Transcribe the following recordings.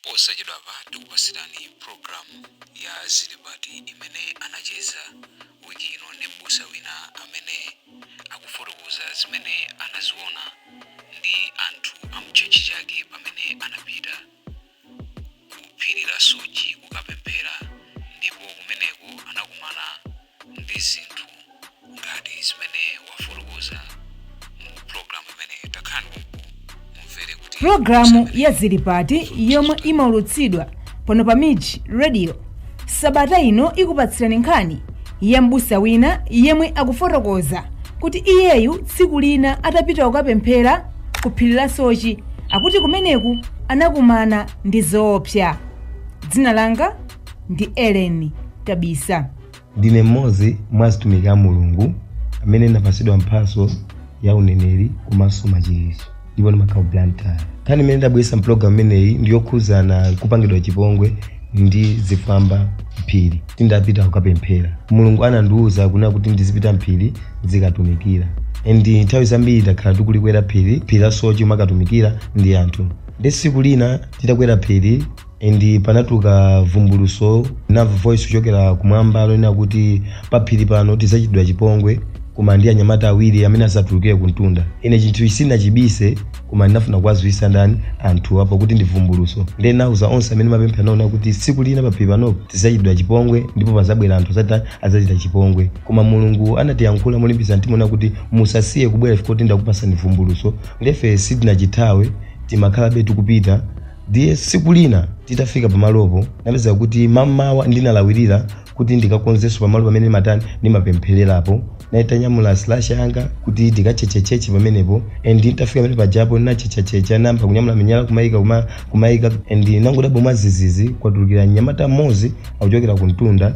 posachedwa pa tikupasirani programu ya zilibati imene anacheza wiki ino ndi m'busa wina amene akufotokoza zimene anaziona ndi anthu amchechi chake pamene anapita ku phiri la Sochi kukapemphera, ndipo kumeneko anakumana ndi zinthu ngati zimene wafotokoza mu programu imene takhani mumvere kuti Programu ya zilipati yomwe imaulutsidwa pano pa Midge Radio sabata ino ikupatsirani nkhani ya m'busa wina yemwe akufotokoza kuti iyeyu tsiku lina atapita kukapemphera ku phiri la Sochi akuti kumeneku anakumana ndi zoopsa. Dzina langa ndi Ellen Tabisa. Ndine mmodzi mwa atumiki a Mulungu amene ndapatsidwa mphatso ya uneneri komanso machiritso, ndipo ndimakhala blantyre. Nkhani imene ndabweretsa mpulogalamu imeneyi ndiyokhuzana kupangidwa chipongwe ndi zifamba mphiri tindapita kukapemphera. Mulungu anandiwuza kunena kuti ndizipita mphiri zikatumikira, nthawi zambiri takhala tikulikwera phiri la Sochi makatumikira ndi anthu. Ndi tsiku lina titakwera phiri panatuka vumbuluso na voice kuchokera kumwamba lonena kuti pa phiri pano tizachitidwa chipongwe koma ndi anyamata awiri amene asatulukire kuntunda. Ine chinthu sinachibise koma ndinafuna kuwadziwitsa ndani anthu apo kuti ndi vumbuluso. Ndiye ndinawuza onse amene mapemphera naona kuti tsiku lina pa phiri panopo tizachitidwa chipongwe ndipo pazabwera anthu adzachita chipongwe. Koma Mulungu anatiyankhula molimbitsa mtima kuti musasiye kubwera kuti ndakupasani vumbuluso. Ndiye sitinachithawe timakhalabe tikupita. Ndiye tsiku lina titafika pamalopo napeza kuti mamawa ndinalawirira kuti ndikakonzenso pamalo pamene matani ndimapemphererapo, naitanyamula slash yanga kuti ndikachechecheche pamenepo. Nditafika pamene pajapo ndinachechachecha namba kunyamula minyala kumayika nangodabwa mwazizizi kwatulukira mnyamata mmodzi akuchokera kuntunda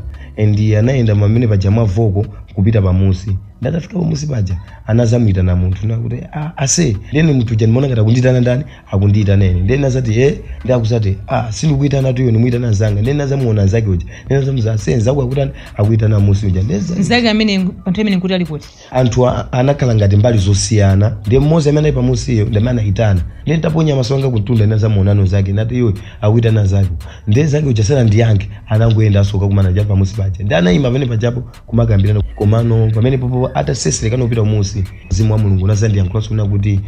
anayenda pamene paja mwa voko kupita pamusi. Ndatafika pamusi paja anazamwitana munthu nakuti ase ndene munthu uja ndimaona ngati akundiyitana ndani akundiyitana ine. Ndene nazati ndakusati sindikuyitana tuyo ndimuyitana zanga. Ndene nazamuona zake uja ndene nazamuza senza akutani akuyitana musi uja Nzake amene panthu amene nkuti ali kuti anthu anakhala ngati mbali zosiyana. Ndiye mmodzi amene ali pamusiyo ndi amene anayitana. Ndene taponya maso anga kuntunda nazamuonano zake nati iwe akuyitana zake. Ndiye zake uja sala ndiyanke anangoyenda asoka kumana ja pamusi paja. Ndi anayima pamene pajapo kumakambirana komano pamene popo ataseselekana kupita musi. Mzimu wa Mulungu unazandiyankhula kunena kuti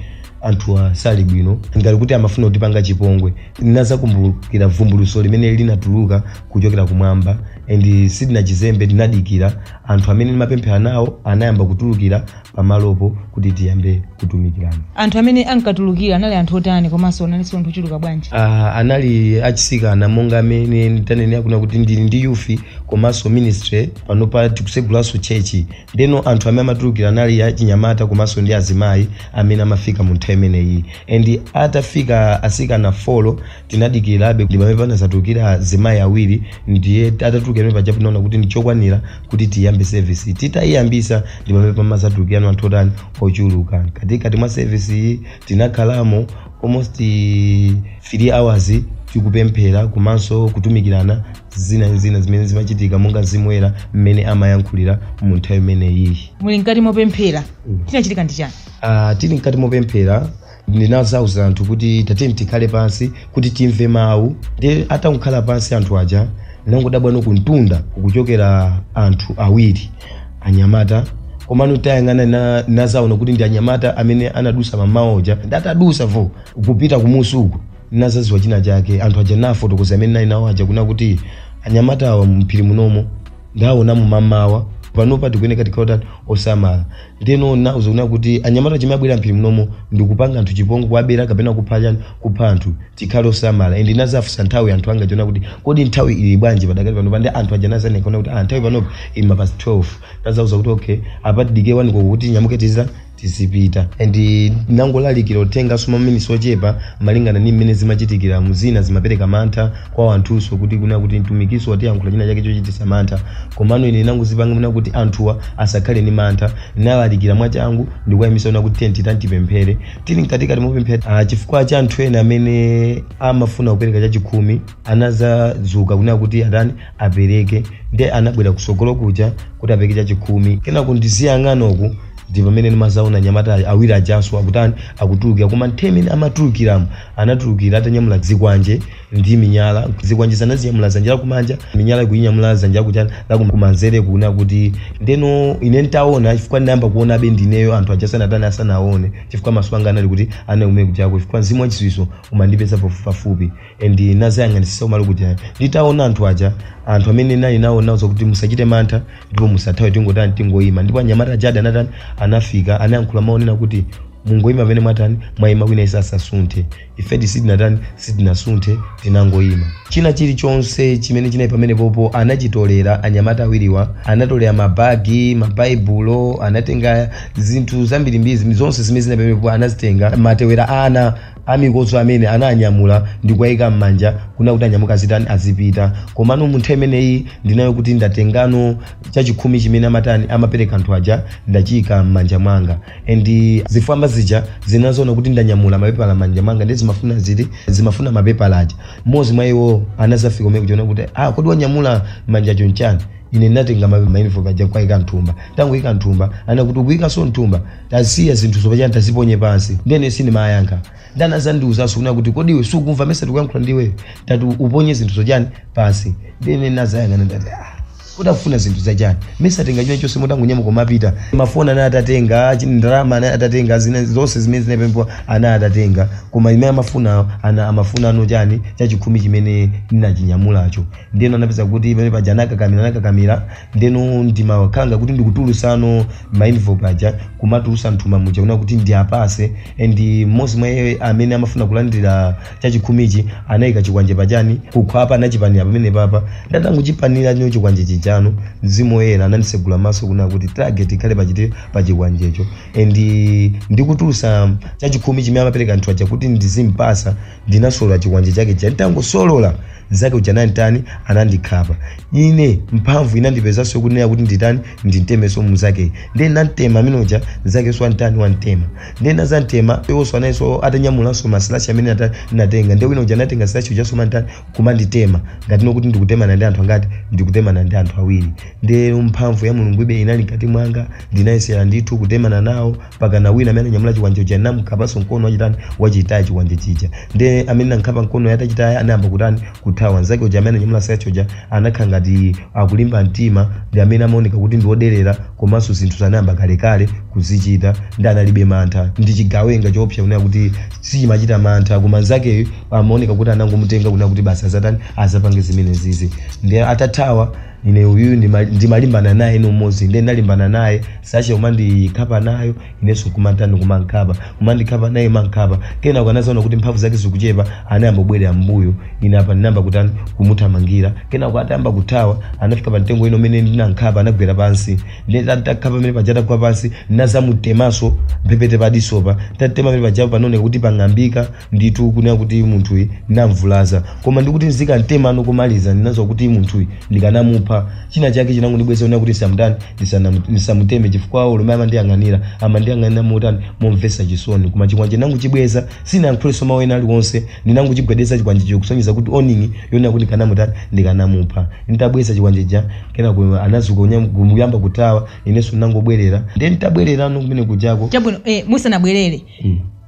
anthu asali bwino ngati kuti amafuna kutipanga chipongwe. Ndinazakumbukira vumbuluso limene linatuluka kuchokera kumwamba sidina chizembe ndinadikira anthu amene ndimapemphera nawo anayamba kutulukira pamalopo kuti tiyambe kutumikirana. anthu amene ankatulukira anali anthu otani komanso analinso anthu ochuluka bwanji? Anali achisikana monga amene nditanenera kuna kuti ndili ndi youth komanso ministry panopa tikusegulanso chechi. Ndeno anthu amene amatulukira anali achinyamata komanso ndi azimayi amene amafika mu nthawi imeneyi. Atafika asikana 4 tinadikirabe ndi pamene panazatulukira azimayi awiri. Ndiye atatulukira pajapo naona kuti ndichokwanira kuti tiyambe service. Titayambisa ndi pamene pamazatulukira anthu otani ochuluka. Katikati mwa service iyi tinakhalamo almost 3 hours tikupemphera komanso kutumikirana zina zimene zimachitika monga zimwera mmene amayankhulira mu nthawi imeneyi. Muli mkati mopemphera chinachitika ndi chani? Tili mkati mopemphera ndinazauza anthu kuti tateni tikhale pansi kuti timve mawu. Ndiye atakhala pansi anthu aja nangodabwa nokuntunda kuchokera anthu awiri anyamata komano tayang'ana nazaona kuti ndi anyamata amene anadusa mamaoja ndatadusa vo kupita kumusuku. Nazaziwa china chake anthu aja nafotokoza amene nali nawo aja kuna kuti anyamata awa mphiri munomo ndaona mu mamawa panopa tikuyeneka tikhala osamala. Ndeno nauza kuna kuti anyamata chimabwera mphiri munomo ndikupanga anthu chipongwe kuabera kapena kupha anthu tikhale osamala. Nazafusa nthawi anthu anga chona kuti kodi nthawi ili bwanji padakati panopa. Ndi anthu aja nazanekona kuti nthawi panopa ili mapasi 12. Nazauza kuti okay apa tidike wani kuti nyamuke tizipita. Nangolalikira utenga suma minisi ochepa malingana ni mmene zimachitikira muzina zimapereka mantha kwa anthuso kuti kuna kuti mtumikiso watiyankhula china chake chochitisa mantha. Komano ine nangozipanga muna kuti anthuwa asakhale ni mantha. Nalalikira mwachangu ndikuyamisa una kuti tantipemphere. Tili mkatikati mopemphera chifukwa cha anthu ena amene amafuna kupereka chachikhumi anazazuka kuna kuti adani apereke. Ndiye anabwera kusogolo kuja kuti apereke chachikhumi. Kenako ndiziyang'anoku ndi pamene ndimazaona anyamata awiri ajanso akutani akutulukira koma nthawi amatulukiramo anatulukira atanyamula zikwanje ndi minyala zikwanje zanazinyamula zanja lakumanja minyala ikuinyamula zanja lakumanzere kuna kuti ndeno ine ntaona chifukwa ndinayamba kuona abe ndineyo anthu ajasanatani asanaone chifukwa maso anga anali kuti anaume kujako chifukwa mzimu wachiswiso umandipeza pafupi and nazayang'anisisa umali kuti nditaona anthu aja anthu amene nali nawo nazo kuti musachite mantha ndipo musathawe tingotani tingoyima ndipo anyamata ajada anatani anafika anayankhula maonena kuti mungoyima pamene mwatani mwayima wina isasasunthe ife tisidinatani sidinasunthe tinangoyima china chilichonse chimene chinali pamene popo anachitolera anyamata awiriwa anatolera mabagi mabaibulo anatenga zinthu zambirimbiri zonse zimene zinali pamene popo anazitenga matewera ana amikoso amene ananyamula ndikuwayika m'manja kuna kuti anyamuka zitani azipita komano mu nthawi imeneyi ndinayo kuti ndatengano chachikhumi chimene amatani amapereka anthu aja ndachika m'manja mwanga and zifwamba zija zinazoona kuti ndanyamula mapepala m'manja mwanga ndi zimafuna mapepala aja mmodzi mwa iwo anazafika umene kuchiona kuti kodi wanyamula m'manja chonchani ine natenga mainfo paja kuika nthumba tangu ika nthumba anakuti kuika so nthumba tasiya zinthu zopachana taziponye pansi ndene sini mayankha ndanazandiuzaso kuna kuti kodi iwe sukumva mesa tikuyankhula ndiwe tatu uponye zinthu zojani pansi ndene nazayang'ana ndati kudafuna zinthu zachani mesa tenga china chose motangunyama komapita mafoni ana atatenga ndalama ana atatenga zonse zimene zinapempo ana atatenga koma imene amafuna ano chani chachikhumi chimene ndinachinyamulacho ndeno anapeza kuti imene paja anakakamira ndeno ndimakanga kuti ndikutulusa mainfo paja kumatulusa nthumba muja kuna kuti ndiapase and mmodzi mwa iye amene amafuna kulandira chachikhumichi anayika chikwanje pachani kukhwapa anachipanira pamene papa ndatanguchipanira nyo chikwanje chano mzimu woyera anandisegula maso kuna kuti target ikhale pachite pachikwanjecho and ndikutulusa chachikhumi chimene amapereka anthu aja kuti ndizimpasa ndinasolola chikwanje chake nditangosolola zake ujanani tani anandikhapa ine mphamvu inandipezanso kunena kuti nditani ndintemeso muzake ndi nantema minoja zake so antani wantema ndi nazantema iwonso anayiso atanyamulanso masilashi amene natenga ndi wina uja natenga silashi ujaso mantani kumanditema ngati nokuti ndikutemana ndi anthu angati ndikutemana ndi anthu awiri ndi mphamvu ya mulungu ibe inali nkati mwanga ndinayesera ndithu kutemana nawo pakana wina amene anyamula chikwanje uja namkhapanso mkono wachitani wachitaya chikwanje chija ndi amene nankhapa mkono yatachitaya anayamba kutani kuthawa nzake uja amene anyamula silashi uja anakhala ngati akulimba mtima ndi amene amaoneka kuti ndioderera komanso zinthu zanayamba kalekale kuzichita ndi analibe mantha ndi chigawenga choopsa kunena kuti sichimachita mantha koma nzakeyo amaoneka kuti anangomutenga kunena kuti basa zatani azapange zimene zizi ndi atathawa ine uyu ndimalimbana naye nomodzi ndi ndalimbana naye sache umandikhapa nayo ineso kumantani kumandikhapa naye mankhapa kena ukanazaona kuti mphamvu zake zikuchepa anayamba kubwerera mbuyo ine apa ndinamba kutani kumuthamangira kena ukatayamba kuthawa anafika pa mtengo ino mene ndinankhapa anagwera pansi ndi takhapa pamene pajata kwa pansi ndinazamutemaso mphepete padisopa tatema pamene pajapo panaoneka kuti pang'ambika nditu kunena kuti munthuyu ndinamvulaza koma ndikuti nzikantemano kumaliza ndinazwa kuti munthuyu ndikanamupha china chake chinangondibweza una kuti samdani ndisamuteme chifukwa ulume amandiyang'anira motani momvesa chisoni koma chikwanje nangu chibweza sinankhuleso mawu ena aliwonse ndinanguchigwedeza chikwanje kusonyeza kuti oningi yona kuti kanamutani ndikanamupha nditabweza chikwanje ja kena anazuka kuyamba kutawa ineso nangobwerera ndi nditabwererano kumene kujako chabwino musanabwerere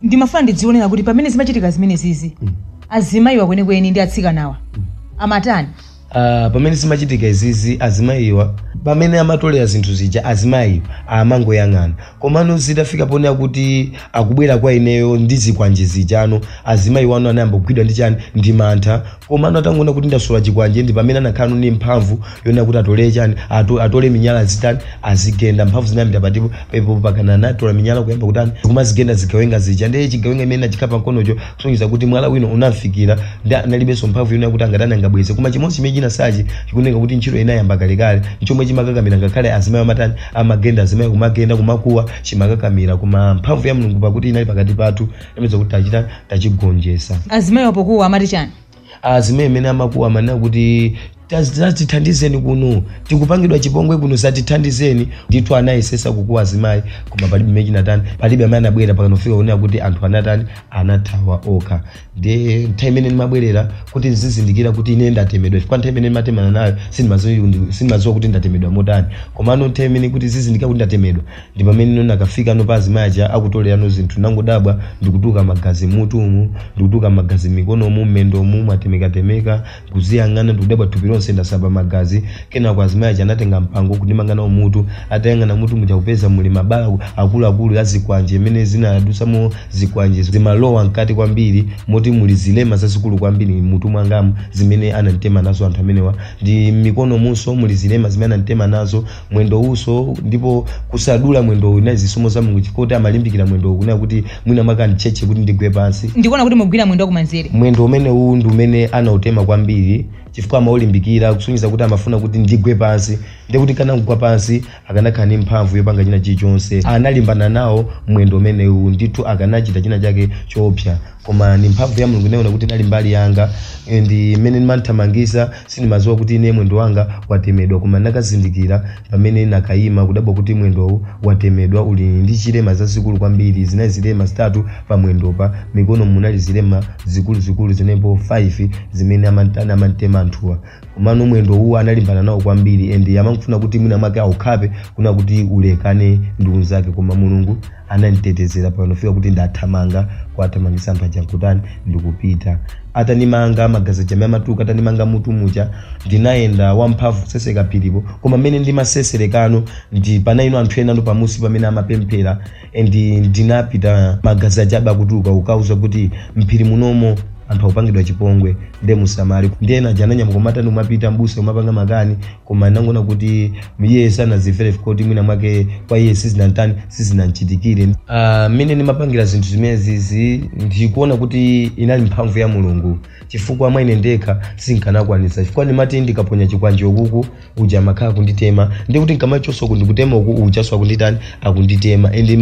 ndimafuna ndidzionera kuti pamene zimachitika zimene zizi azimayiwa kwenikweni ndi atsikanawa amatani pamene zimachitika izizi azimayiwa pamene amatolera zinthu zija azimayiwa amangoyang'ana komano zitafika ponena kuti akubwera kwa ineyo ndi zikwanje zijano azimayiwa ano anayamba kugwidwa ndi chani ndi mantha komano atangoona kuti ndasola chikwanje ndi pamene anakhala ndi mphamvu yonena kuti atole chani atole minyala zitani azigenda mphamvu zinayambira patipo pepo pakana anatola minyala kuyamba kutani kumazigenda zigawenga zija ndi chigawenga imene nachikhapa mkonocho kusonyeza kuti mwala wino unamfikira ndi analibenso mphamvu yonena kuti angatani angabweze koma chimodzi china sachi chikunenga kuti ntchito inayamba kalekale nchomwe chimakakamira ngakhale azimayi amatani amagenda azimayi kumagenda kumakuwa chimakakamira koma mphamvu ya mulungu pakuti inali pakati pathu yameza kuti tachigonjesa azimayi opokuwa amati chani azimayi amene amakuwa amanena kuti tithandizeni kuno tikupangidwa chipongwe kuno satithandizeni ndithu anayesesa kukuwa azimayi koma palibe mechina tani palibe amene anabwera pakanofika kunena kuti anthu anatani anathawa okha ndi nthawi imene ndimabwerera kuti ndizizindikira kuti ine ndatemedwa chifukwa nthawi imene ndimatemana nayo sindimadziwa kuti ndatemedwa motani komano nthawi imene kuti zizindikira kuti ndatemedwa ndi pamene nakafika no pa azimayi aja akutolerano zinthu nangodabwa ndikutuka magazi mutumu ndikutuka magazi mikonomu mmendomu mwatemekatemeka kuziyang'ana ndikudabwa thupi lonse ndasamba magazi kena kwa azimayi aja anatenga mpango kundimangana mutu atayang'ana mutu muchakupeza muli mabala akuluakulu azikwanje imene zinadusamo zikwanje zimalowa mkati kwambiri moti muli zilema zazikulu kwambiri mutu mwangamu zimene anantema nazo anthu amenewa ndi mikono muso muli zilema zimene anantema nazo mwendo uso ndipo kusadula mwendo ina zisomo za Mulungu chifukwa amalimbikira mwendo kunena kuti mwina maka ndicheche kuti ndigwe pansi ndikuona kuti mugwira mwendo wakumanzere mwendo umene uwu ndi umene anautema kwambiri chifukwa amaulimbikira kusonyeza kuti amafuna kuti ndigwe pansi ndi kuti kana kugwa pansi akanakhala ndi mphamvu yopanga china chilichonse analimbana nawo mwendo umene uwu ndithu akanachita china chake choopsa koma ni mphamvu ya Mulungu inaona kuti nali mbali yanga ndi imene ndimanthamangisa sindimadziwa kuti ine mwendo wanga watemedwa koma nakazindikira pamene nakayima kudabwa kuti mwendowu watemedwa uli ndi chilema zazikulu kwambiri zinali zilema zitatu pa mwendopa mikono munali zilema zikuluzikulu zinepo 5 zimene amantema anthuwa komano mwendo uwu analimbana nawo kwambiri and amafuna kuti mwina mwake aukhape kuna kuti ulekane ndugu zake koma Mulungu ananditetezera panofika kuti ndathamanga kwathamangisa anthu aja kutani ndikupita atanimanga magazi jamii amatuka atanimanga mutu muja ndinayenda wamphamvu seseka pilipo koma mmene ndimaseserekano ndi panaino anthu ena ndo pamusi pamene amapemphera and ndinapita magazi ajabe akutuka ukauza kuti mphiri munomo anthu akupangidwa chipongwe nde musamali ndena jananya mkomata ndi umapita mbusa umapanga makani koma nangona kuti iye sanazifere kuti mwina mwake kwa iye sizinanchitikire mene ndimapangira zinthu zimenezi ndikuona kuti inali mphamvu ya Mulungu chifukwa mwa ine ndekha sinkanakwanisa chifukwa ndimati ndikaponya chikwanje ukuku uja makhala kunditema ndi kuti nkamachoso kundikutema uku uchaswa kunditani akunditema ende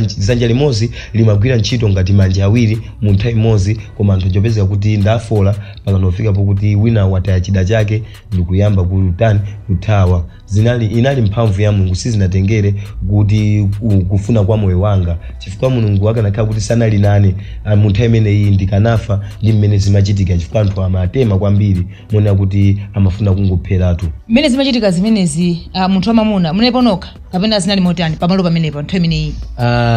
zanja limodzi limagwira ntchito ngati manja awiri mu nthawi imodzi koma anthu jopezeka kuti ndafola pakanofika pokuti wina wataya chida chake ndikuyamba kutani kuthawa inali mphamvu ya Mulungu sizinatengere kuti kufuna kwa moyo wanga chifukwa Mulungu akanakhala kuti sanali nane mu nthawi imeneyi ndikanafa ndi mmene zimachitika chifukwa anthu amatema kwambiri mona kuti amafuna kungopheratu mmene zimachitika zimenezi munthu wamamuna munepo nokha kapena zinali motani pamalo pamenepo nthawi imeneyi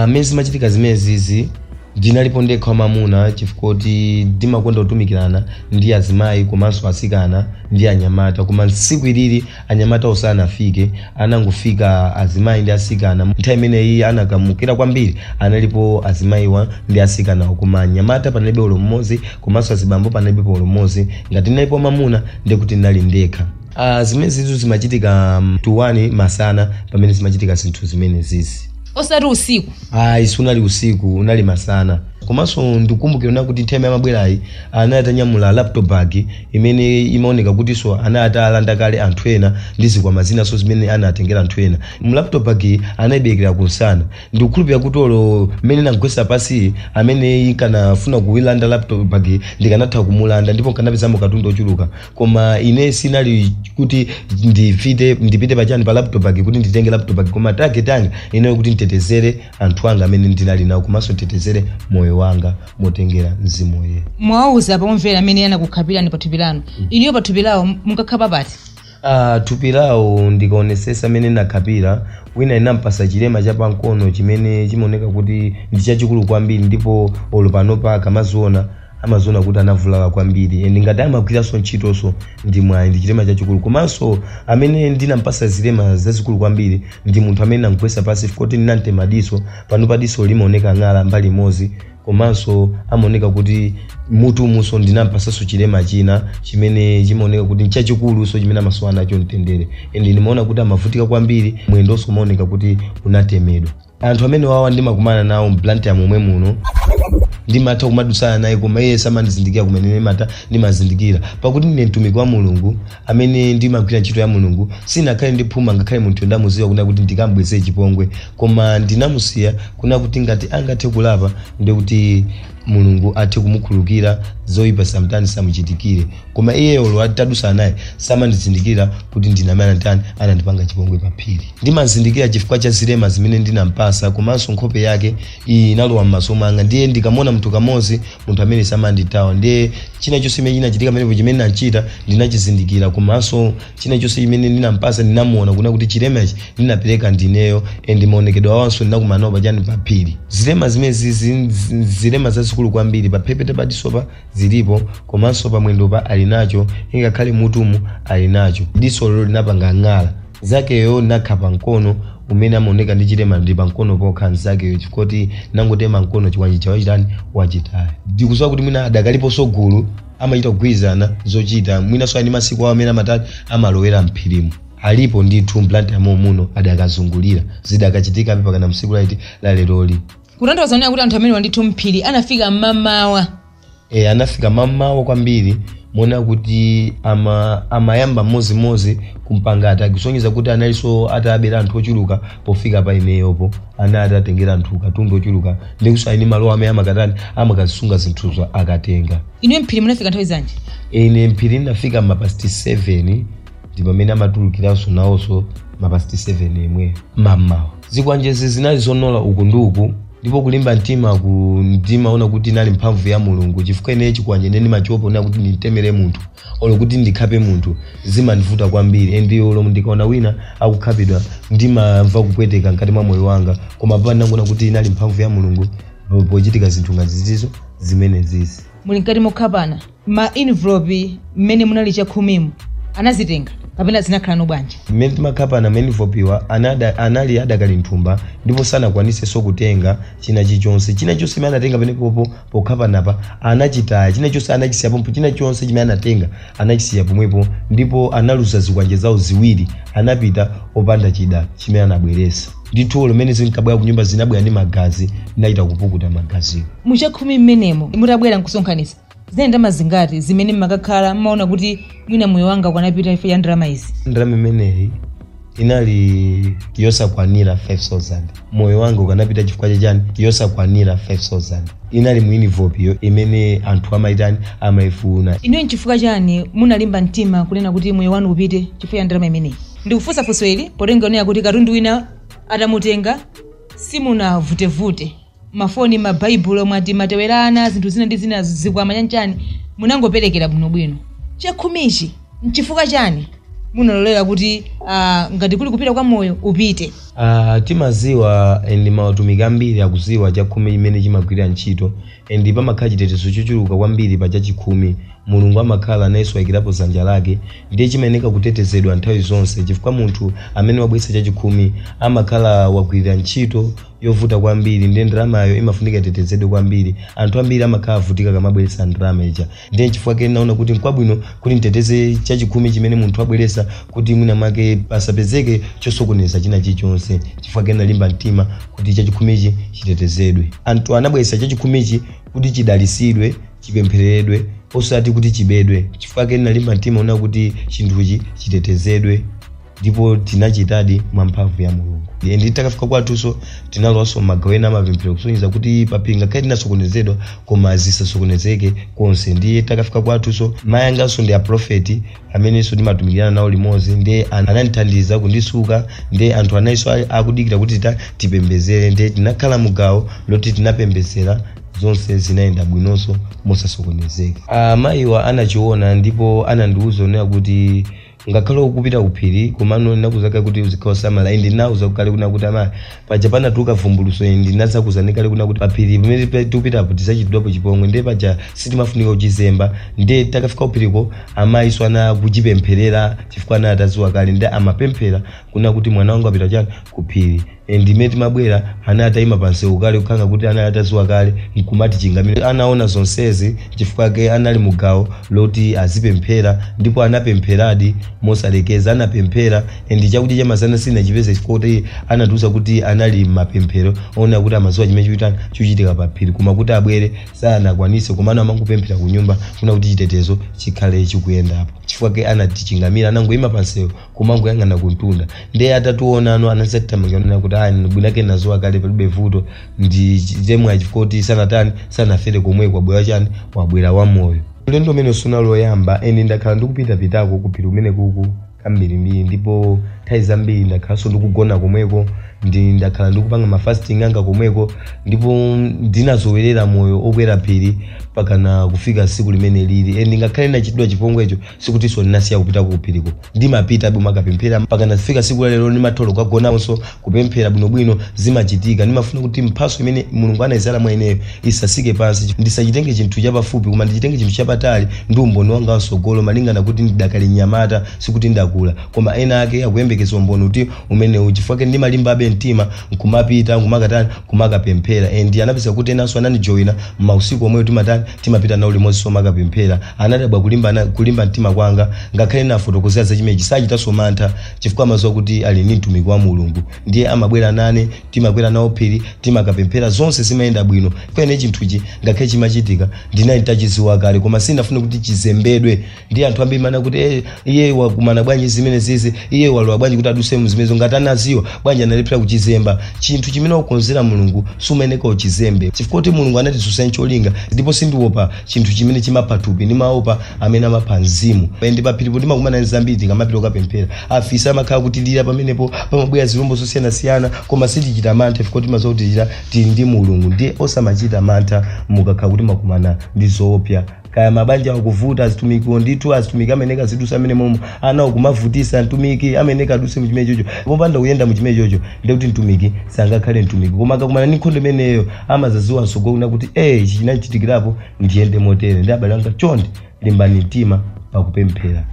mmene zimachitika zimenezi ndinalipo ndekha wamamuna chifukwa kuti ndimakonda kutumikirana ndi azimayi komanso asikana ndi anyamata koma tsiku ilili anyamata osanafike anangofika azimayi ndi asikana nthawi imeneyi anakamukira kwambiri analipo azimayiwa ndi asikana koma anyamata panalibe ulo mmodzi komanso azibambo panalibe ulo mmodzi ngati ndinalipo wamamuna ndikuti ndinali ndekha zimene zizo zimachitika 1 masana pamene zimachitika zinthu zimene zizi osati usiku isunali usiku unali masana komanso ndikumbukira kuti nthawi amabwerayi anatanyamula laptop bag imene imaoneka kuti so anatalanda kale anthu ena ndi zikwama zina so zimene anatengera anthu ena mu laptop bag anayibekera kunsana ndikukhulupirira kuti olo mmene nangwesa pasi amene ikanafuna kuilanda laptop bag ndikanatha kumulanda ndipo kanapezamo katundu ochuluka koma ine sinali kuti ndipite pachani pa laptop bag kuti nditenge laptop bag koma target yanga ine kuti nditetezere anthu anga amene ndinali nawo komanso nditetezere moyo wanga motengera mzimu woyera mwauza pamvera amene anakukhapirani pa thupi lanu iniyo pa thupi lawo munkakhapa pati thupi lawo ndikaonesesa amene nakhapira wina inampasa chilema cha pankono chimene chimaoneka kuti ndi chachikulu kwambiri ndipo olo panopa akamaziona amaziona kuti anavulala kwambiri ngati amagwiranso ntchitonso ndi mwayi ndi chilema chachikulu komanso amene ndinampasa zilema zazikulu kwambiri ndi munthu amene nangwesa pasi kuti ndinantema diso panopa diso limaoneka ng'ala mbali imodzi komanso amaoneka kuti mutu muso ndinampasaso chilema china chimene chimaoneka kuti nchachikulu so chimene amasowa nacho mtendere ndimaona kuti amavutika kwambiri mwendonso umaoneka kuti unatemedwa anthu amene wawa ndimakumana nawo mplanti ya momwe muno ndimatha kumadusana naye koma iye samandizindikira kumene mata ndimazindikira pakuti ndine mtumiki wa Mulungu amene ndimagwira ntchito ya Mulungu sinakhale ndiphuma ngakhale munthu ndamuziwa kuna kuti ndikambweze chipongwe koma ndinamusiya kuna kuti ngati angathe kulapa ndi kuti mulungu athe kumukhulukira zoyipa samtani samuchitikire. Koma iyeyo atadusa naye samandizindikira kuti ndinamana ntani anandipanga chipongwe pa phiri. Ndimazindikira chifukwa cha zilema zimene ndinampasa, komanso nkhope yake inalowa m'maso mwanga. Ndiye ndikamona munthu kamozi munthu amene samanditawa, ndiye china chonse chimene chinachitika pamenepo chimene nachita ndinachizindikira, komanso china chonse chimene ndinampasa ndinamuona kuna kuti chilemechi ndinapereka ndineyo, and maonekedwe awanso ndinakumanawo pachani pa phiri. Zilema zimezi zilema zazikulu kwambiri, pa phepete patisopa zilipo, komanso pa mwendopa ali nacho, ingakhale mutumu ali nacho. Diso lolo linapanga ng'ala zakeyo nakhapa mkono umene amaoneka ndi chilema ndi pankono pokha nzakeyo, chifukoti nangotema mkono chiwanji chawo chitani wachitaya. Ndikusowa kuti mwina adakalipo sogulu amachita kugwirizana zochita, mwina so ani masiku awo amene amatati amalowera mphirimu. Alipo ndithu mplanti amo muno adakazungulira zidakachitika mpaka msiku la leroli. Kutanthauza kuti anthu amene wandithu mphiri anafika mmamawa. Anafika mmamawa kwambiri, mona kuti amayamba mozi kumpanga atakusonyeza kuti analiso atabera anthu ochuluka pofika pa imeyopo anatatengera anthu katundu ochuluka, ndikusayini malo amene amakatani amakazisunga zinthuzo akatenga. Ine mphiri munafika nthawi zanji? Ine mphiri ndinafika mapasti 7 ndipo amene amatulukiranso nawonso mapasti 7 yemwe mamawa. Zikwanjezi zinali zonola uku ndi uku, ndipo kulimba mtima ona kuti nali mphamvu ya mulungu, chifukwa ine chikwanje neni machopo na kuti nditemere munthu olo kuti ndikhape munthu zimandivuta kwambiri, ndiyo olo ndikaona wina akukhapidwa ndimamva kupweteka mkati mwa moyo wanga. Koma pano ndangona kuti nali mphamvu ya mulungu pochitika zinthu ngazizizo zimene zizi. Muli mkati mokhapana, ma envelope mmene munali chakhumimo anazitenga kapena zinakhala no bwanji? Mmene timakhapana ma envelope wa anali adakali nthumba, ndipo sanakwanise so kutenga china chonse chimene anatenga penepopo pokhapana pa anachitaya. China chonse anachisiya pompo, china chonse chimene anatenga anachisiya pomwepo, ndipo analuza zikwanje zawo ziwiri, anapita opanda chida chimene anabweresa. Ndithu limene zinkabwera ku nyumba zinabwera ndi magazi, ndinaita kupukuta magaziwo. Muchakhumi mmenemo mutabwera nkusonkhanisa zinaenda zingati zimene mmakakhala mmaona kuti mwina moyo wanga kwanapita ife ya ndalama izi? Ndalama imeneyi inali yosakwanira 5,000. Moyo wanga ukanapita chifukwa chani yosakwanira 5,000. Inali mu envelope yo imene anthu amaitani amaifuna. Ine nchifukwa chani munalimba mtima kunena kuti moyo wanu upite chifukwa ya ndalama imeneyi? Ndikufunsa funso ili potengaonera kuti katundu wina atamutenga simunavutevute, mafoni, mabaibulo, mwati matewerana, zinthu zina ndi zina zikwama chanchani munangoperekera bwinobwino. Chakhumichi nchifukwa chani munalolera kuti ngati kuli kupita kwa moyo upite? Timaziwa ndi mautumiki ambiri akuziwa chakhumi imene chimagwira ntchito, ndi pamakhala chitetezo chochuluka kwambiri pa chachikhumi. Mulungu amakhala nayenso ayikirapo dzanja lake, ndiye chimayeneka kutetezedwa nthawi zonse, chifukwa munthu amene wabwesa chachikhumi amakhala wagwirira ntchito yovuta kwambiri, ndiye ndalamayo imafunika itetezedwe kwambiri. Anthu ambiri amakhala avutika kamabweresa ndalama ija, ndiye chifukwa kene naona kuti nkwabwino kuti nditeteze chachikhumi chimene munthu abweresa, kuti mwina mwake pasapezeke chosokoneza china chilichonse. Chifukwa kene nalimba mtima kuti chachikhumichi chitetezedwe. Anthu anabweresa chachikhumichi kuti chidalisidwe, chipemphereredwe, osati kuti chibedwe. Chifukwa kene nalimba mtima ona kuti chinthuchi chitetezedwe, ndipo tinachitadi mwa mphamvu ya mulungu. Ndi takafika kwathuso tinalowaso magawena amapemphero kusonyeza kuti papinga kale tinasokonezedwa koma zisasokonezeke konse. Ndiye takafika kwathuso mayanganso ndi aprofeti amenenso ndimatumikirana nawo limodzi, ndiye anandithandiza kundisuka, ndiye anthu anaiso akudikira kuti tipembezere, ndiye tinakhala mugawo loti tinapembezera zonse zinaenda bwinonso mosasokonezeka. Amayiwa anachiona ndipo anandiuza onera kuti ngakhale ukupita kuphiri komano nakuzaka kuti uzikhawa samala, indi nauza kukale kuna kuti amayi paja panatuka vumbuluso, indi nazakuzanikale kuna kuti paphiri pamene tikupitapo tisachitidwapo chipongwe, ndiye paja sitimafunika uchizemba. Ndiye takafika kuphiriko amayi so anakuchipempherera chifukwa anataziwa kale, ndiye amapemphera kuna kuti mwana wangu apita chani kuphiri. Ndimene timabwera anatayima pansi ukale kukhanga kuti anataziwa kale nkumati chingamire. Anaona zonsezi chifukwa ke anali mugawo loti azipemphera, ndipo anapempheradi mosalekeza, anapemphera ndi chakudya chamazana sina chipeze chikoti anatuza kuti anali mapemphero ona kuti amaziwa chimene chikuitana chuchitika paphiri, koma kuti abwere sanakwanise, komano amangopemphera ku nyumba kuna kuti chitetezo chikhale chikuyendapo. Chifukwa ke anatichingamira anangoyima pansi kumangoyang'ana kuntunda, ndiye atatuona ano anasatitamangira kuti kutani bwinake nazowa kale palibe vuto ndi chemwe achifukoti sanatani sanafere komwe kwabwera chani wabwera wa moyo. Ulendo umene sunaloyamba eni ndakhala ndikupitapitako kuphiri umene kuku kambirimbiri ndipo nthawi zambiri ndakhalanso ndikugona komweko ndakhala ndikupanga mafasting anga komweko ndipo ndinazowerera moyo okwera phiri pakana kufika siku limene lili ngakhale nachitidwa chipongwecho sikutinso ndinasiya kupita kuphiriko ndimapita bwino makapemphera pakana kufika siku lero ndimatolo kagonanso kupemphera bwinobwino zimachitika. Ndimafuna kuti mphaso imene Mulungu anayizala mwa ineyo isasike pansi ndisachitenge chinthu chapafupi koma ndichitenge chinthu chapatali ndi umboni wanga wasogolo malingana kuti ndidakali nyamata sikuti ndakula koma ena ake akuyembekeza umboni kuti umene chifukwa ndimalimbabe mtima nkumapita nkumakatani kumakapemphera anapeza kuti enanso ananijoyina mausiku omweyo timapita nawo limodzi somakapemphera anadabwa kulimba mtima kwanga ngakhale nafotokozera za chimenechi sachitanso mantha chifukwa amadziwa kuti ali ni mtumiki wa Mulungu ndiye amabwera nane timakwera nawo phiri timakapemphera zonse zimayenda bwino kwene chinthuchi ngakhale chimachitika ndinali tachiziwa kale koma sinafune kuti chizembedwe ndi anthu ambiri mana kuti iye wakumana bwanji zimene zizi iye walowa bwanji kuti aduse mzimezo ngati anaziwa bwanji analepera kuchizemba chinthu chimene ukonzera Mulungu sumeneka uchizembe chifukwa kuti Mulungu anatisusa ncholinga ndipo sindiopa chinthu chimene chimapatupi ndimaopa amene amapha mzimu ndi paphiripo ndimakumana nzambiri tingamapita kukapemphera afisa amakhala kuti lira pamenepo pamabwera zilombo zosiyanasiyana koma sitichita mantha chifukwa timadziwa kuti tili ndi Mulungu ndiye osamachita mantha mukakhala kuti makumana ndi zoopsa kaya mabanja akuvuta azitumiki ndithu azitumiki ameneka zidusa amene momo ana kumavutisa mtumiki ameneka aduse mchimene chocho popanda kuyenda mchimene chocho ndiye kuti mtumiki sangakhale mtumiki koma akakumana ndi nkhondo imeneyo amazaziwa nsogolo kuti ichi chinachitikirapo ndiyende motere ndi abale anga chonde limbani mtima pakupemphera.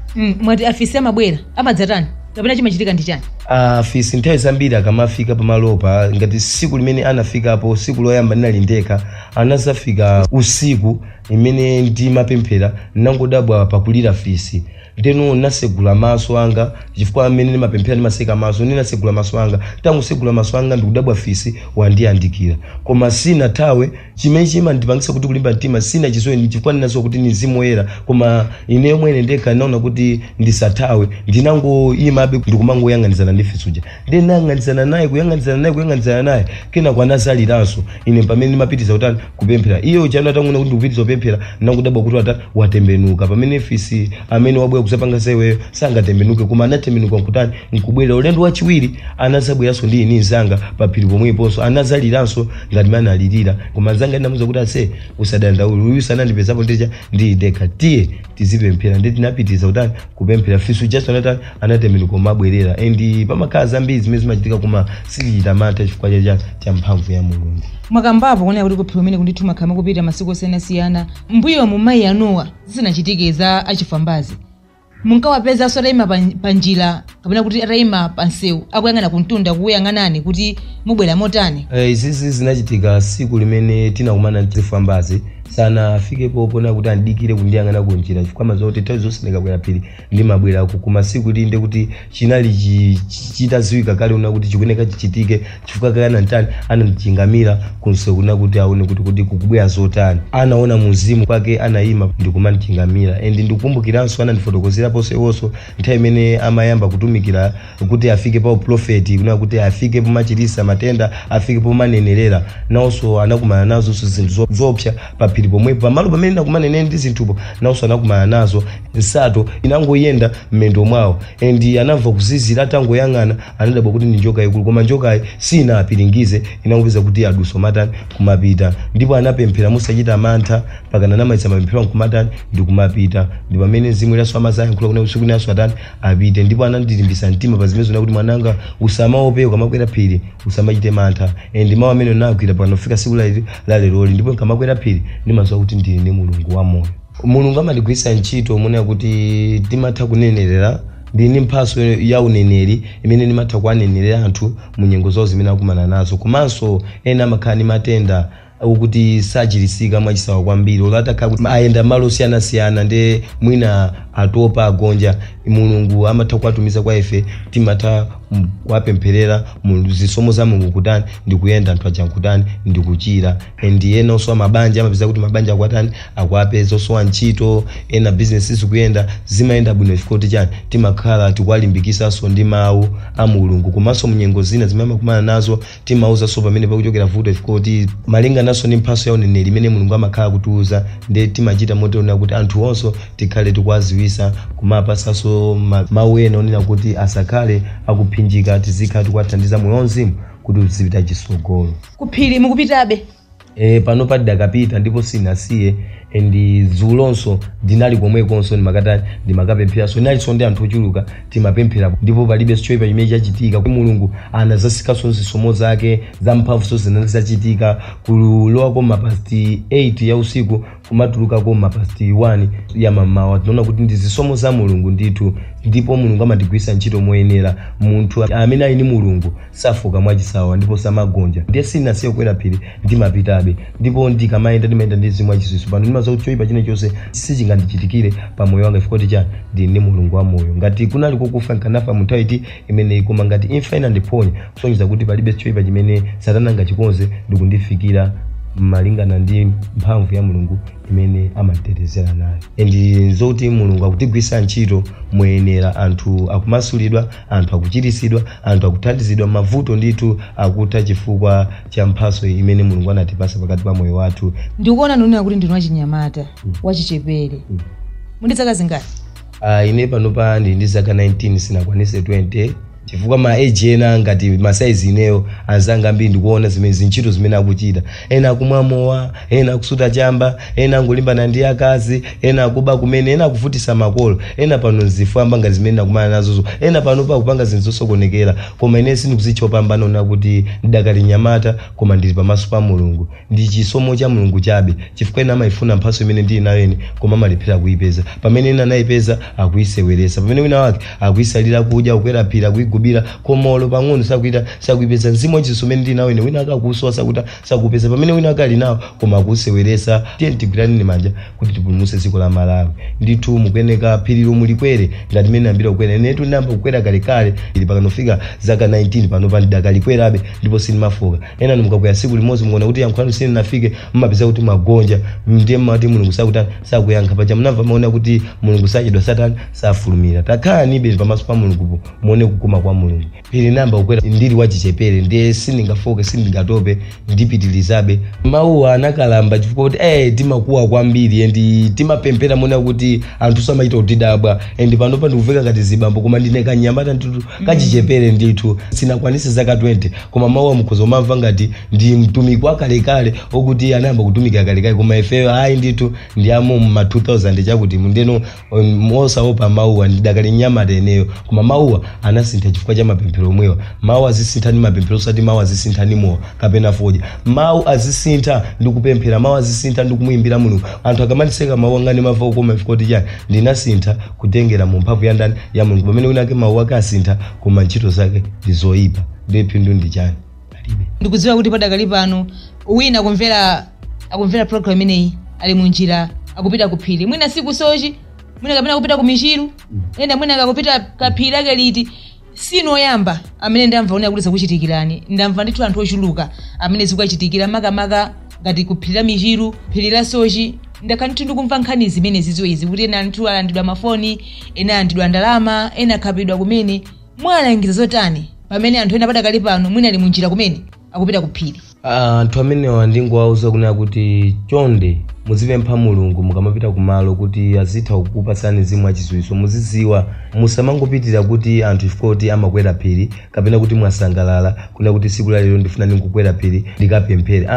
Mwati afisi amabwera amadzatani kapena chimachitika ndi chani? Afisi nthawi zambiri akamafika pamalopa ngati siku limene anafikapo siku loyamba ndinalindeka anazafika usiku imene ndimapemphera nangodabwa pakulira afisi ndeno nasegula maso anga chifukwa amene ndimapemphera ndimaseka maso ndinasegula maso anga tangusegula maso anga ndikudabwa afisi wandiyandikira koma sina tawe chimene chimandipangisa kuti kulimba mtima sina chizoe chifukwa ndinazo kuti Mzimu Woyera koma ine mwene ndekha naona kuti ndisatawe ndinangoyimabe ndikumangoyang'anizana ndi Fisuja ndinang'anizana naye kuyang'anizana naye kena kwanazaliranso ine pamene ndimapitiza utani kupemphera iyo chano atanguna kuti ndikupitiza kupemphera nangodabwa kuti atani watembenuka pamene Fisi amene wabwera kusapanga seweyo sangatembenuke koma anatembenuka nkutani nkubwera ulendo wachiwiri anazabweranso ndi ine nzanga paphiri pomweponso anazaliranso ngati mane alirira koma nzanga ndinamuza kuti ase usadandaule uyu sanandipezapo ndecha ndi deka tiye tizipemphera ndi tinapitiza utani kupemphera Fisu just anatembenuka mabwerera ndi pamakhala zambiri zimene zimachitika koma silichita mantha chifukwa cha mphamvu ya Mulungu. Mwakambapo kuonera kuti kuphiri umene kundithu makhala kupita masiku osiyanasiyana mbuyo mu mayi anuwa zisanachitike za achifambazi munkawapeza atayima panjira kapena kuti atayima pansewu akuyang'ana kuntunda kuyang'anani kuti mubwera motani? Izizi zinachitika siku limene tinakumana ndi Chifambazi sana afikepo pona kuti andikire kundiyang'ana kunjira chifukwa mazoti nthawi zonse ndikabwera phiri ndimabwera kukuma siku linde kuti chinali chitaziwika kale una kuti chikuneka chichitike chifukwa kana ntani anandichingamira kunsewu kuna kuti aone kuti kukubwera zotani anaona muzimu kwake anayima ndikumandichingamira ndikumbukiranso anandifotokozera posewonso nthawi imene amayamba kutumikira kuti afike pa profeti kuna kuti afike pomachirisa matenda afike pomanenerera nawonso anakumana nazo zinthu zopsa paphiri pomwepo pamalo pamene ndakumana nene ndi zinthupo nawonso anakumana nazo nsato inangoyenda mmendo mwawo anamva kuzizira atangoyang'ana anadabwa kuti ndi njoka ikulu koma njokayi sinapiringize inangopeza kuti aduso matani kumapita ndipo anapemphera musachita mantha pakana namayitsa mapemphero nkumatani ndikumapita ndipo pamene Mzimu Woyera amazayankhula kuna usiku naso atani apite ndipo anandilimbisa mtima pa zimene kuti mwananga usamaope ukamakwera phiri usamachite mantha mawu amene ndinagwira pano kufika siku la lero ndipo nkamakwera phiri ndimadziwa kuti ndili ndi Mulungu wa moyo. Mulungu amatigwiritsa ntchito monena kuti timatha kunenerera ndini mphaso ya uneneri imene ndimatha kuwanenerera anthu mu nyengo zawo zimene akumana nazo komanso ena amakhala ndi matenda ukuti sachirisika mwachisawa kwambiri olatakhala kuti ayenda malo osiyanasiyana ndi mwina atopa agonja mulungu amatha kuwatumiza kwa ife timatha kuwapempherera zisomo za mulungu kutani ndikuyenda anthu aja nkutani ndikuchira and ena osowa mabanja amapeza kuti mabanja akwatani akuapeza osowa ntchito ena business zikuyenda zimayenda bwino chifukwa chani timakhala tikuwalimbikisanso ndi mawu a mulungu komanso munyengo zina zimene amakumana nazo timauzaso pamene pakuchokera vuto chifukwa malingananso ndi mphaso ya uneneri imene mulungu amakhala kutiuza ndi timachita motiona kuti anthu onso tikhale tikuwaziwisa kumapasanso mawu ena onena kuti asakhale akuphinjika tizikhala tikuwathandiza moyo wauzimu kuti uzipita chisogolo. Kuphiri mukupitabe? Pano padakapita ndipo sinasiye and zulonso dinali komwekonso ndimakapempheraso inalinso ndi anthu ochuluka timapemphera ndipo palibe choyipa chimene chachitika kuti mulungu anazasikaso zisomo zake zamphamvu zimene zachitika kulowako mapasti 8 ya usiku kumatulukako mapasti 1 ya mamawa. Tinaona kuti ndi zisomo za mulungu ndithu ndipo mulungu amatigwisa ntchito moyenera. Munthu amene ali ndi mulungu safoka mwachisawa ndipo samagonja. Ndiye sinasiye kukwera phiri ndimapitabe ndipo ndikamayenda ndimayenda ndi zimwe achiswiso pano ndimaza kuti choyipa chilichonse sichingandichitikire pa moyo wanga chifukwa chani ndine mulungu wa moyo. Ngati kunali kukufa nkanafa mu nthawi imene koma ngati imfa ina ndiponya kusonyeza kuti palibe choyipa chimene satana angachikonze ndikundifikira malingana ndi mphamvu ya mulungu imene amatetezera nayo. And zoti mulungu akutigwisa ntchito moyenera, anthu akumasulidwa, anthu akuchirisidwa, anthu akuthandizidwa, mavuto ndithu akutha chifukwa cha mphaso imene mulungu anatipasa pakati pa moyo wathu. Ndikuona nunena kuti ndinu wachinyamata wachichepere. Mundi zaka zingati? Ine panopa ndi zaka 19 sinakwanise 20 chifukwa ma age ena ngati ma size ineyo azanga mbiri ndikuona zimene ntchito zimene akuchita. Ena akumwamowa, ena akusuta chamba, ena angulimbana ndi akazi, ena akuba kumene, ena akuvutisa makolo, ena pano zifamba ngati zimene akumana nazozo, ena pano pa kupanga zinthu zosokonekera. Koma ine sindikuzichopambana na kuti ndakali nyamata koma ndili pamaso pa mulungu. Ndi chisomo cha mulungu chabe chifukwa ena amayifuna mphaso imene ndili nayo ine koma amalephera kuipeza. Pamene ena anayipeza akuiseweresa, pamene wina wake akuisalira kudya kukwera phira gubira komolo pang'ono sakuipeza mzimu wachisomene ndi nawe wina akakusowa sakupeza pamene wina akali nawo koma akuseweresa. Tiye tigwirani ni manja kuti tipulumuse dziko la Malawi. Ndithu mukuyeneka phirilo mulikwere ngati mmene ambira kukwera. Netu namba kukwera kale ili pakanofika zaka 19 pano pandakalikwerabe ndipo sinimafoka. Ena mukakwera siku limodzi mukuona kuti yankhwanu sini nafike mmapeza kuti magonja ndiye mmati mulungu sakuyankha paja mnamva maona kuti mulungu sachedwa satani safulumira. Takhala nibe pamaso pa mulungu muone kukuma kwa mulungu. Phiri namba kukwera ndili wachichepere ndiye sindingafoke sindingatope ndipitilizabe. Mawu anakalamba chifukwa kuti timakuwa kwambiri ndi timapemphera mona kuti anthu samaita kutidabwa ndi panopa ndikuveka ngati zibambo koma ndine kanyamata ndithu kachichepere ndithu sinakwanise zaka 20 koma mawu amukhoza mamva ngati ndi mtumiki wa kalekale okuti anayamba kutumika kalekale koma ifeyo ayi ndithu ndi amo ma 2000 chakuti ndeno mosaopa mawu ndidakali nyamata eneyo koma mawu anasintha chifukwa cha mapemphero omwewa. Mawu azisintha ndi mapemphero osati mawu azisintha ndi mowa kapena fodya. Mawu azisintha ndikupemphera, mawu azisintha ndikumuimbira mulungu. Anthu akamatiseka mawu angani mava ukoma chifukwa chani ndinasintha kutengera mu mphamvu ya ndani ya mulungu. Pamene wina ake mawu ake asintha koma ntchito zake ndizoyipa ndiye phindu ndi chani palibe. Ndikudziwa kuti padakali pano wina akumvera program imeneyi ali munjira akupita kuphiri mwina siku sochi mwina kapena kupita ku Michiru ena mwina akupita kaphiri ake liti. Sinoyamba amene ndamva ona kuti zakuchitikirani ndamva ndithu anthu ochuluka amene zikuchitikira makamaka ngati kuphirira Michiru, phirira sochi. Ndakanthu ndikumva nkhani zimene zizoizi kuti ena anthu alandidwa mafoni, ena alandidwa ndalama, ena akhapidwa kumene. Mwalangiza zotani pamene anthu ena padakali pano mwina ali munjira kumene akupita kuphiri? Anthu amene ndingowauza kunena kuti chonde muzipempha mulungu mukamapita kumalo kuti azitha kukupasani mzimu wachidziwitso. Muziziwa musamangopitira kuti anthu ifoti amakwera phiri kapena kuti mwasangalala kuna kuti siku la lero ndifuna ndikukwera phiri ndikapemphere.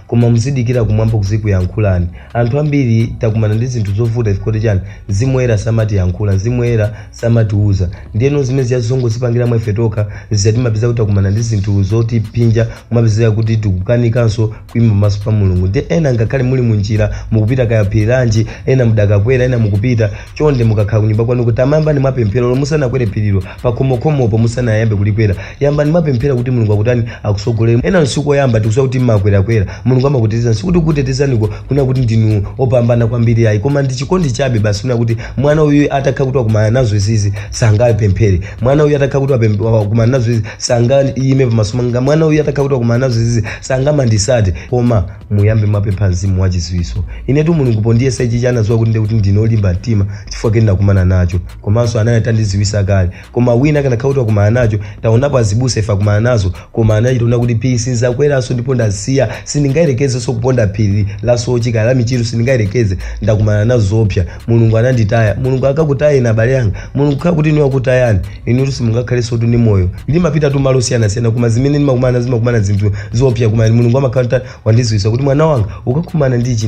Koma muzidikira kumwamba kuzikuyankhulani. Anthu ambiri takumana ndi zinthu zovuta ifoti chani mzimu woyera samati yankhula, mzimu woyera samatiuza. Ndiyeno zimene ziyazongozipangira mwa ife tokha ziyatimapeza kuti takumana ndi zinthu zoti pinja mumapezeka kuti tikukanikanso kuimba maso pa mulungu. Ndi ena ngakhale muli munjira mukupita kaya phiranji ena mudakakwera ena mukupita chonde mukakhala kunyumba kwanu kuti amayambani mwapemphero musanakwere phiriro pakhomokomopo musanayambe kulikwera yambani mwapemphera kuti mulungu akutani akusogolere ena nsuku yamba tikusowa kuti mmakwerakwera mulungu amakutetezani sikuti kutetezaniko kuna kuti ndinu opambana kwambiri ayi koma ndi chikondi chabe basi kuna kuti mwana uyu atakha kuti wakumana nazo izizi sangapemphere mwana uyu atakha kuti wakumana nazo izizi sangayime pamaso panga mwana uyu atakha kuti wakumana nazo izizi sangamandisate koma muyambe mwapempha mzimu wachiziwiso inetu mulungu pondiyesa ichi chanazowa kuti ndine olimba mtima chifukwa kenda kumana nacho komanso anayi atandiziwisa kale koma wina kanakha kuti wakumana nacho taonapo azibusa ife akumana nazo koma anayi tiona kuti phiri sinzakweranso ndipo ndasiya sindingayerekezenso kuponda phiri lasochika la michiru sindingayerekeze ndakumana nazo zopsa mulungu ananditaya mulungu akakutaya ina abale yanga mulungu kakuti niwe akutayani inutu simungakhalenso tu ni moyo ndimapita tu malo siyanasiyana koma zimene zimakumana zinthu zopsa koma mulungu amakhala wandiziwisa kuti mwana wanga ukakumana ndichi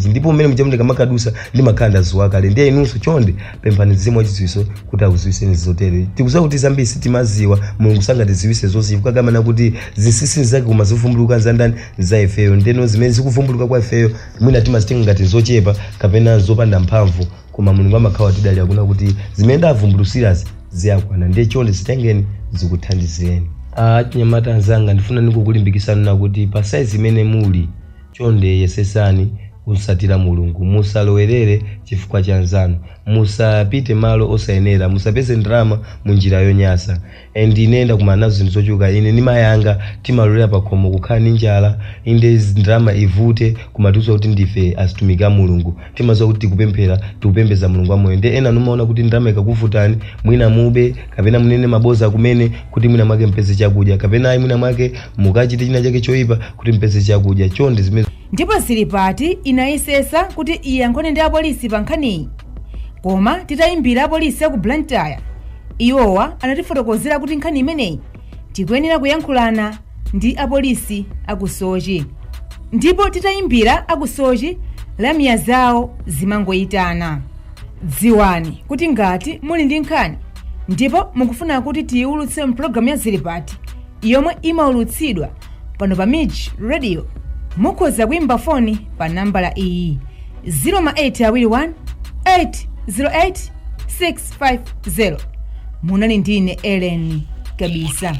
ndipo mmene mchamundika makadusa ndimakhala ndazuwa kale ndiye inunso chonde pemphani mzimu wachiziwiso kuti akuziwiseni zotere tikuziwa kuti zambiri sitimaziwa mulungu sangatiziwise zonse chifukwa kamana kuti zinsinsi zake koma zivumbuluka zandani za ifeyo ndeno zimene zikuvumbuluka kwa ifeyo mwina timazitenga ngati zochepa kapena zopanda mphamvu koma mulungu amakhala tidali akuna kuti zimene ndavumbulutsirazi ziyakwana ndiye chonde zitengeni zikuthandizeni chinyamata anzanga ndifuna ndikukulimbikitsani nakuti pa saizi imene muli chonde yesesani kusatira mulungu musalowerere chifukwa cha nzanu musapite malo osayenera musapeze ndrama munjira yonyasa ndinenda kumana nazo zinthu zochuka ine nimayanga timalolera pakhomo kukhala ndi njala inde ndrama ivute kumatiuza kuti ndife azitumiki a mulungu timaziwa kuti tikupemphera tikupembeza mulungu amoyo ndi ena numaona kuti ndrama ikakuvutani mwina mube kapena munene maboza kumene kuti mwina mwake mpeze chakudya kapena ayi mwina mwake mukachite china chake choyipa kuti mpeze chakudya chonde zimene ndipo Zilipati inayesesa kuti iyankhone ndi apolisi pa nkhaniyi koma titayimbira apolisi aku Blantyre iwowa anatifotokozera kuti nkhani imeneyi tikuyenera kuyankhulana ndi apolisi aku Sochi ndipo titayimbira aku Sochi lamya zawo zimangoyitana. Dziwani kuti ngati muli ndi nkhani ndipo mukufuna kuti tiyiulutse mpulogalamu ya Zilipati yomwe imaulutsidwa pano pa Midge Radio mukhoza kuimba foni pa nambala iyi 0821 808 650. Munali ndine Ellen Kabisa.